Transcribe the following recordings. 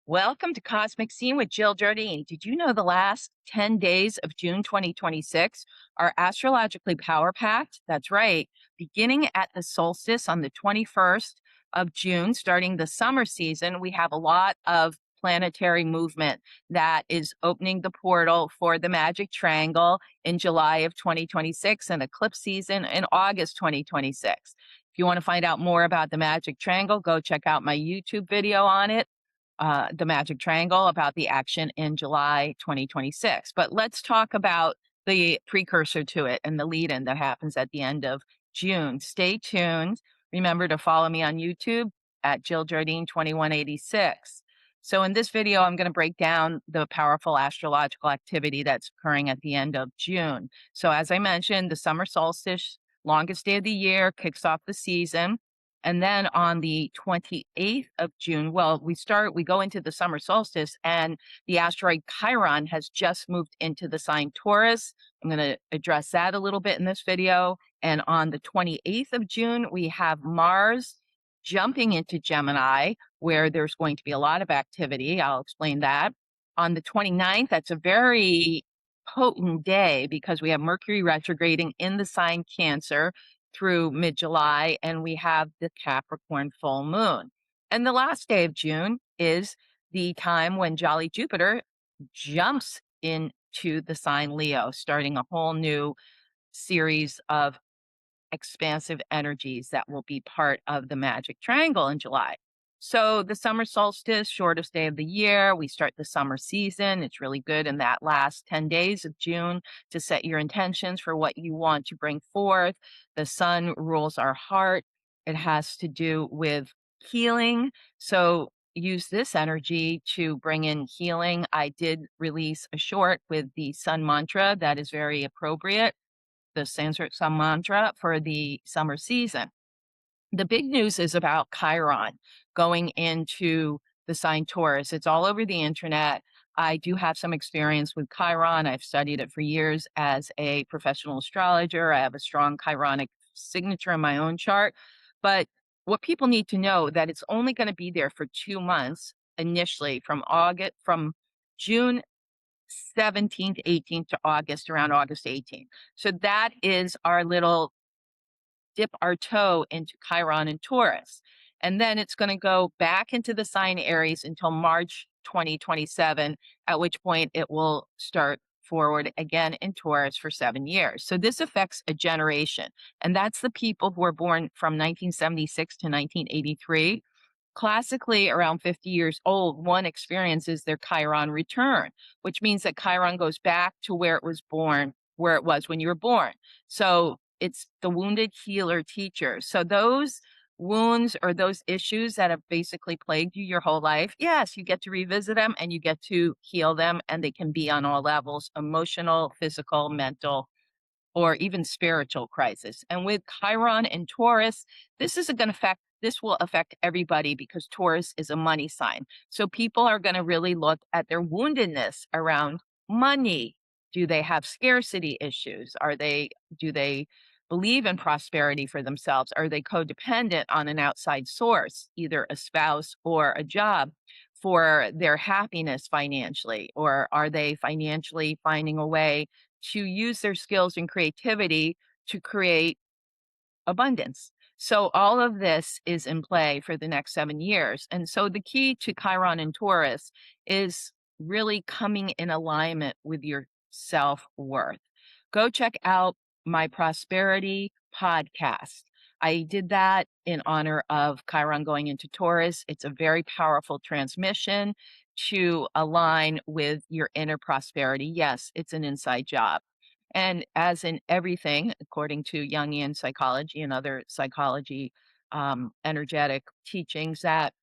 Welcome to Cosmic Scene with Jill Jardine. Did you know the last 10 days of June 2026 are astrologically power packed? That's right. Beginning at the solstice on the 21st of June, starting the summer season, we have a lot of planetary movement that is opening the portal for the magic triangle in July of 2026 and eclipse season in August 2026. If you want to find out more about the magic triangle, go check out my YouTube video on it, the Magic Triangle, about the action in July 2026. But let's talk about the precursor to it and the lead in that happens at the end of June. Stay tuned. Remember to follow me on YouTube at Jill Jardine 2186. So in this video, I'm going to break down the powerful astrological activity that's occurring at the end of June. So as I mentioned, the summer solstice, longest day of the year, kicks off the season. And then on the 28th of June, we go into the summer solstice, and the asteroid Chiron has just moved into the sign Taurus. I'm going to address that a little bit in this video. And on the 28th of June, we have Mars jumping into Gemini, where there's going to be a lot of activity. I'll explain that. On the 29th, that's a very potent day because we have Mercury retrograding in the sign Cancer through mid-July, and we have the Capricorn full moon. And the last day of June is the time when Jolly Jupiter jumps into the sign Leo, starting a whole new series of expansive energies that will be part of the magic triangle in July. So the summer solstice, shortest day of the year, we start the summer season. It's really good in that last 10 days of June to set your intentions for what you want to bring forth. The sun rules our heart. It has to do with healing. So use this energy to bring in healing. I did release a short with the sun mantra that is very appropriate, the Sanskrit sun mantra for the summer season. The big news is about Chiron going into the sign Taurus. It's all over the internet. I do have some experience with Chiron. I've studied it for years as a professional astrologer. I have a strong Chironic signature in my own chart. But what people need to know that it's only going to be there for 2 months initially, from June 17th, 18th to around August 18th. So that is our little dip our toe into Chiron and Taurus. And then it's going to go back into the sign Aries until March 2027, at which point it will start forward again in Taurus for 7 years. So this affects a generation. And that's the people who were born from 1976 to 1983. Classically, around 50 years old, one experiences their Chiron return, which means that Chiron goes back to where it was born, where it was when you were born. So it's the wounded healer teacher. So those wounds or those issues that have basically plagued you your whole life, yes, you get to revisit them and you get to heal them, and they can be on all levels: emotional, physical, mental, or even spiritual crisis. And with Chiron and Taurus, this will affect everybody because Taurus is a money sign. So people are going to really look at their woundedness around money. Do they have scarcity issues? Do they believe in prosperity for themselves? Are they codependent on an outside source, either a spouse or a job, for their happiness financially? Or are they financially finding a way to use their skills and creativity to create abundance? So all of this is in play for the next 7 years. And so the key to Chiron and Taurus is really coming in alignment with your self-worth. Go check out my prosperity podcast. I did that in honor of Chiron going into Taurus. It's a very powerful transmission to align with your inner prosperity. Yes, it's an inside job. And as in everything, according to Jungian psychology and other psychology, energetic teachings, that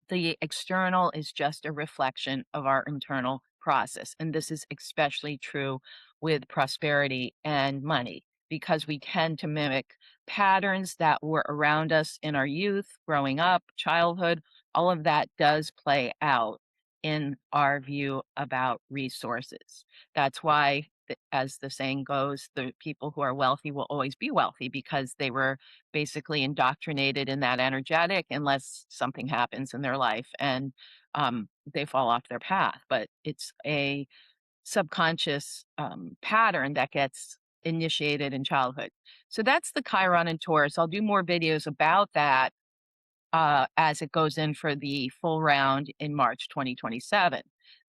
the external is just a reflection of our internal process. And this is especially true with prosperity and money, because we tend to mimic patterns that were around us in our youth, growing up, childhood. All of that does play out in our view about resources. That's why as the saying goes, the people who are wealthy will always be wealthy because they were basically indoctrinated in that energetic unless something happens in their life and they fall off their path. But it's a subconscious pattern that gets initiated in childhood. So that's the Chiron and Taurus. I'll do more videos about that as it goes in for the full round in March 2027.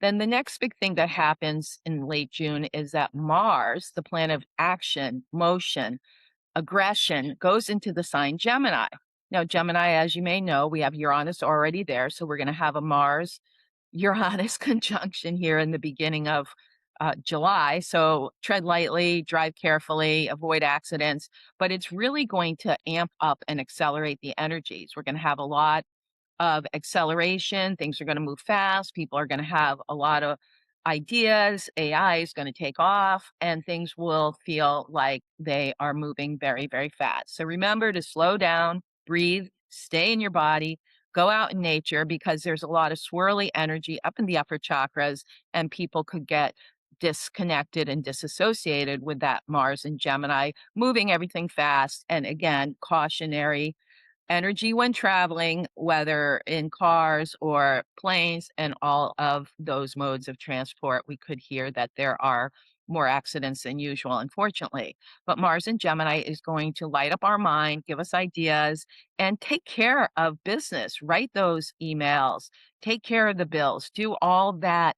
Then the next big thing that happens in late June is that Mars, the planet of action, motion, aggression, goes into the sign Gemini. Now, Gemini, as you may know, we have Uranus already there. So we're going to have a Mars Uranus conjunction here in the beginning of July. So tread lightly, drive carefully, avoid accidents, but it's really going to amp up and accelerate the energies. We're going to have a lot of acceleration. Things are going to move fast. People are going to have a lot of ideas. AI is going to take off, and things will feel like they are moving very, very fast. So remember to slow down, breathe, stay in your body, go out in nature because there's a lot of swirly energy up in the upper chakras, and people could get disconnected and disassociated with that Mars and Gemini, moving everything fast. And again, cautionary energy when traveling, whether in cars or planes and all of those modes of transport. We could hear that there are more accidents than usual, unfortunately. But Mars in Gemini is going to light up our mind, give us ideas, and take care of business. Write those emails, take care of the bills, do all that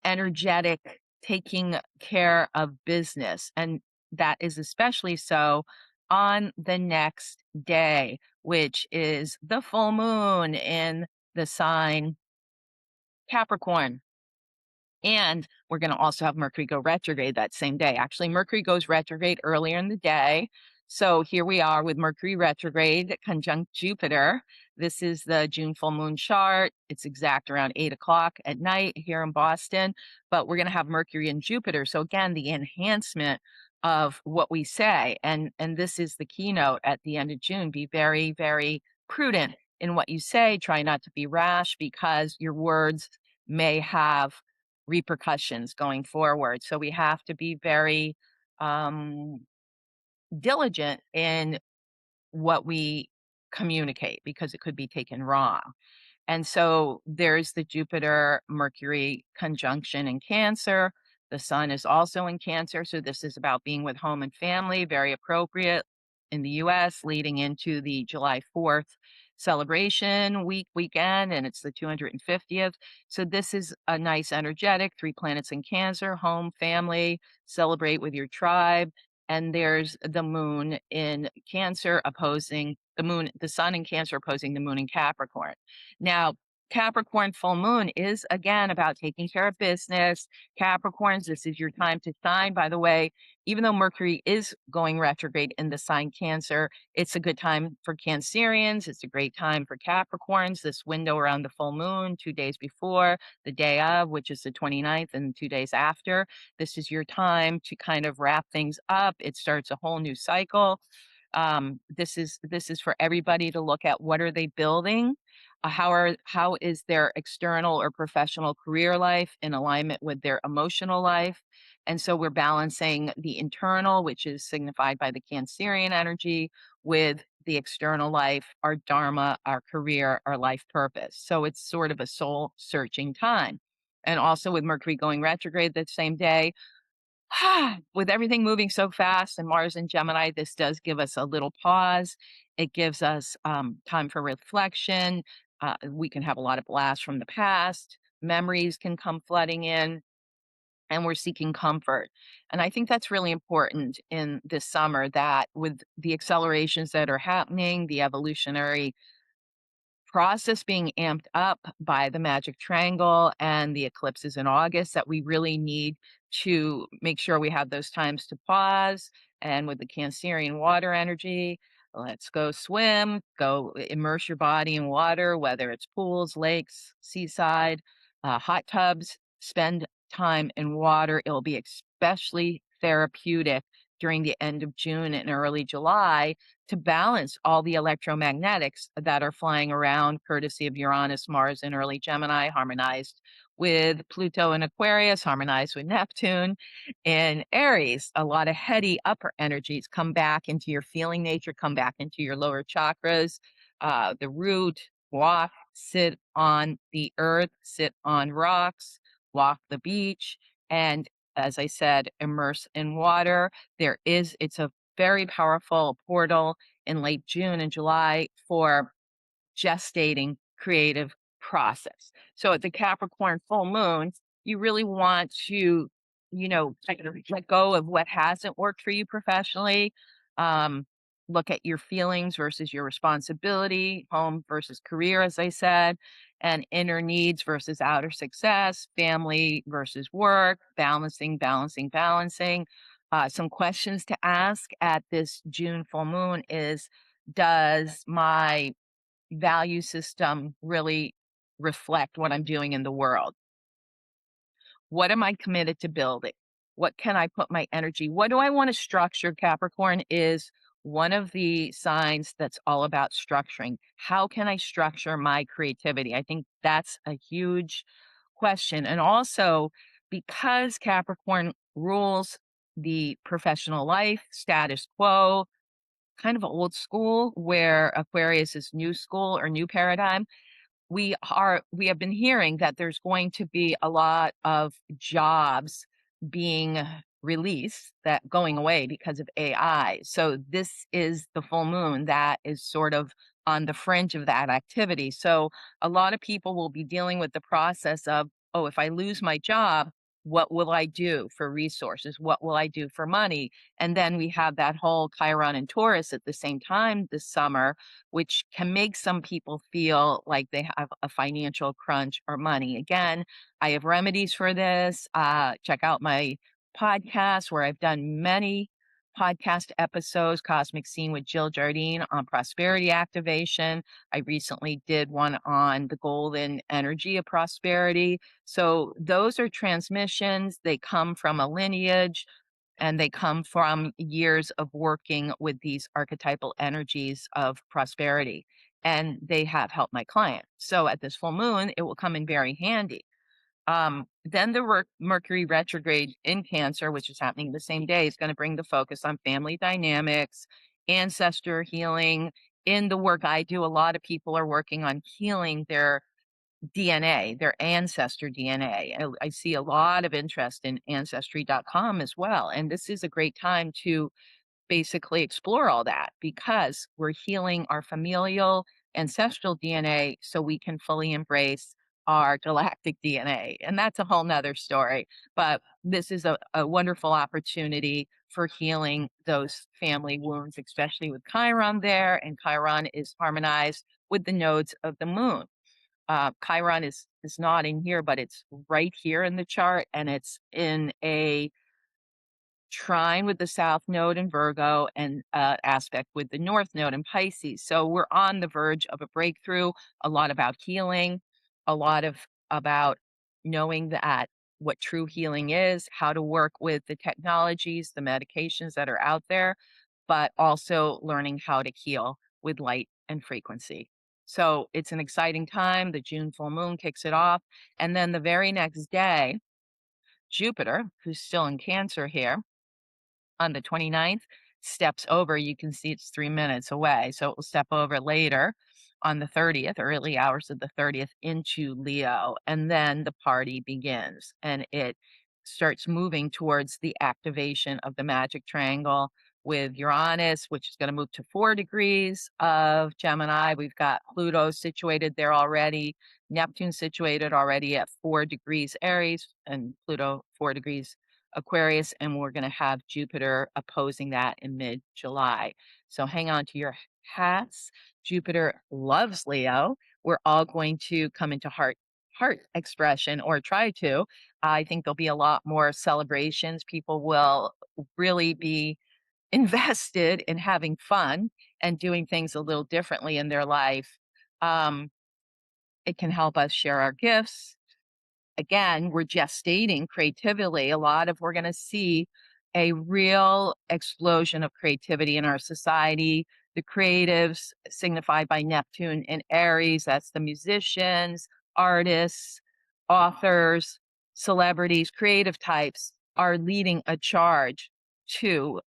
energetic taking care of business. And that is especially so on the next day, which is the full moon in the sign Capricorn. And we're going to also have Mercury go retrograde that same day. Actually, Mercury goes retrograde earlier in the day. So here we are with Mercury retrograde conjunct Jupiter. This is the June full moon chart. It's exact around 8 o'clock at night here in Boston. But we're going to have Mercury and Jupiter. So again, the enhancement of what we say. And this is the keynote at the end of June. Be very, very prudent in what you say. Try not to be rash because your words may have repercussions going forward. So we have to be very um, diligent in what we communicate because it could be taken wrong. And so there's the Jupiter Mercury conjunction in Cancer. The sun is also in Cancer. So this is about being with home and family, very appropriate in the US, leading into the July 4th celebration weekend, and it's the 250th. So this is a nice energetic, 3 planets in Cancer, home, family, celebrate with your tribe. And there's the moon in Cancer opposing the moon, the sun in Cancer opposing the moon in Capricorn. Now, Capricorn full moon is again about taking care of business. Capricorns, this is your time to shine. By the way, even though Mercury is going retrograde in the sign Cancer, it's a good time for Cancerians. It's a great time for Capricorns. This window around the full moon, 2 days before, the day of, which is the 29th, and 2 days after. This is your time to kind of wrap things up. It starts a whole new cycle. This is for everybody to look at what are they building, how is their external or professional career life in alignment with their emotional life. And so we're balancing the internal, which is signified by the Cancerian energy, with the external life, our dharma, our career, our life purpose. So it's sort of a soul searching time. And also with Mercury going retrograde that same day, with everything moving so fast and Mars and Gemini, this does give us a little pause. It gives us time for reflection. We can have a lot of blasts from the past. Memories can come flooding in, and we're seeking comfort. And I think that's really important in this summer that with the accelerations that are happening, the evolutionary process being amped up by the magic triangle and the eclipses in August, that we really need to make sure we have those times to pause. And with the Cancerian water energy, let's go swim, go immerse your body in water, whether it's pools, lakes, seaside, hot tubs, spend time in water. It'll be especially therapeutic during the end of June and early July to balance all the electromagnetics that are flying around, courtesy of Uranus, Mars in early Gemini, harmonized with Pluto in Aquarius, harmonized with Neptune in Aries. A lot of heady upper energies come back into your feeling nature, come back into your lower chakras, the root, walk, sit on the earth, sit on rocks, walk the beach, and as I said, immerse in water. It's a very powerful portal in late June and July for gestating creative process. So at the Capricorn full moon, you really want to, kind of let go of what hasn't worked for you professionally. Um, Look at your feelings versus your responsibility, home versus career, as I said, and inner needs versus outer success, family versus work, balancing. Some questions to ask at this June full moon is, does my value system really reflect what I'm doing in the world? What am I committed to building? What can I put my energy? What do I want to structure? Capricorn is one of the signs that's all about structuring. How can I structure my creativity? I think that's a huge question. And also, because Capricorn rules the professional life, status quo, kind of old school, where Aquarius is new school or new paradigm, we have been hearing that there's going to be a lot of jobs being released, that going away because of AI. So this is the full moon that is sort of on the fringe of that activity. So a lot of people will be dealing with the process of, oh, if I lose my job, what will I do for resources? What will I do for money? And then we have that whole Chiron and Taurus at the same time this summer, which can make some people feel like they have a financial crunch or money. Again, I have remedies for this. Check out my podcast where I've done many podcast episodes, Cosmic Scene with Jill Jardine on prosperity activation. I recently did one on the golden energy of prosperity. So those are transmissions. They come from a lineage and they come from years of working with these archetypal energies of prosperity. And they have helped my client. So at this full moon, it will come in very handy. Then the Mercury retrograde in Cancer, which is happening the same day, is going to bring the focus on family dynamics, ancestor healing. In the work I do, a lot of people are working on healing their DNA, their ancestor DNA. I see a lot of interest in ancestry.com as well. And this is a great time to basically explore all that because we're healing our familial ancestral DNA so we can fully embrace our galactic DNA. And that's a whole nother story. But this is a wonderful opportunity for healing those family wounds, especially with Chiron there. And Chiron is harmonized with the nodes of the moon. Chiron is not in here, but it's right here in the chart, and it's in a trine with the South Node in Virgo and aspect with the North Node in Pisces. So we're on the verge of a breakthrough. A lot about healing, a lot of about knowing that what true healing is, how to work with the technologies, the medications that are out there, but also learning how to heal with light and frequency. So it's an exciting time. The June full moon kicks it off. And then the very next day, Jupiter, who's still in Cancer here, on the 29th, steps over. You can see it's 3 minutes away. So it will step over later on the 30th, early hours of the 30th, into Leo. And then the party begins and it starts moving towards the activation of the magic triangle with Uranus, which is going to move to 4 degrees of Gemini. We've got Pluto situated there already, Neptune situated already at 4 degrees Aries, and Pluto 4 degrees Aquarius, and we're going to have Jupiter opposing that in mid-July. So hang on to your hats. Jupiter loves Leo. We're all going to come into heart expression, or try to. I think there'll be a lot more celebrations. People will really be invested in having fun and doing things a little differently in their life. Um, it can help us share our gifts. Again, we're gestating creatively. We're going to see a real explosion of creativity in our society. The creatives, signified by Neptune in Aries, that's the musicians, artists, authors, celebrities, creative types, are leading a charge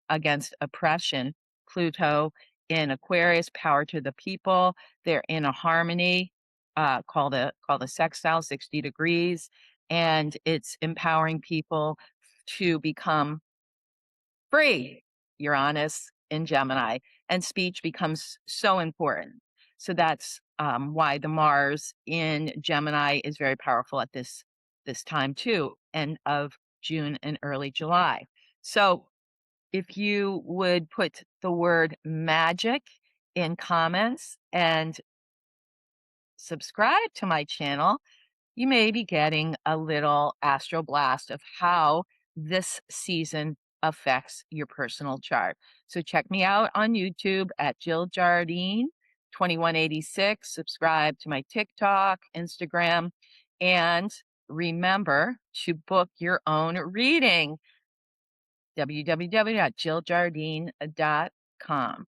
against oppression. Pluto in Aquarius, power to the people. They're in a harmony, called the sextile, 60 degrees, and it's empowering people to become free. Uranus in Gemini, and speech becomes so important. So that's why the Mars in Gemini is very powerful at this time too, end of June and early July. So if you would put the word magic in comments and subscribe to my channel, you may be getting a little astro blast of how this season affects your personal chart. So check me out on YouTube at Jill Jardine 2186. Subscribe to my TikTok, Instagram, and remember to book your own reading. www.jilljardine.com.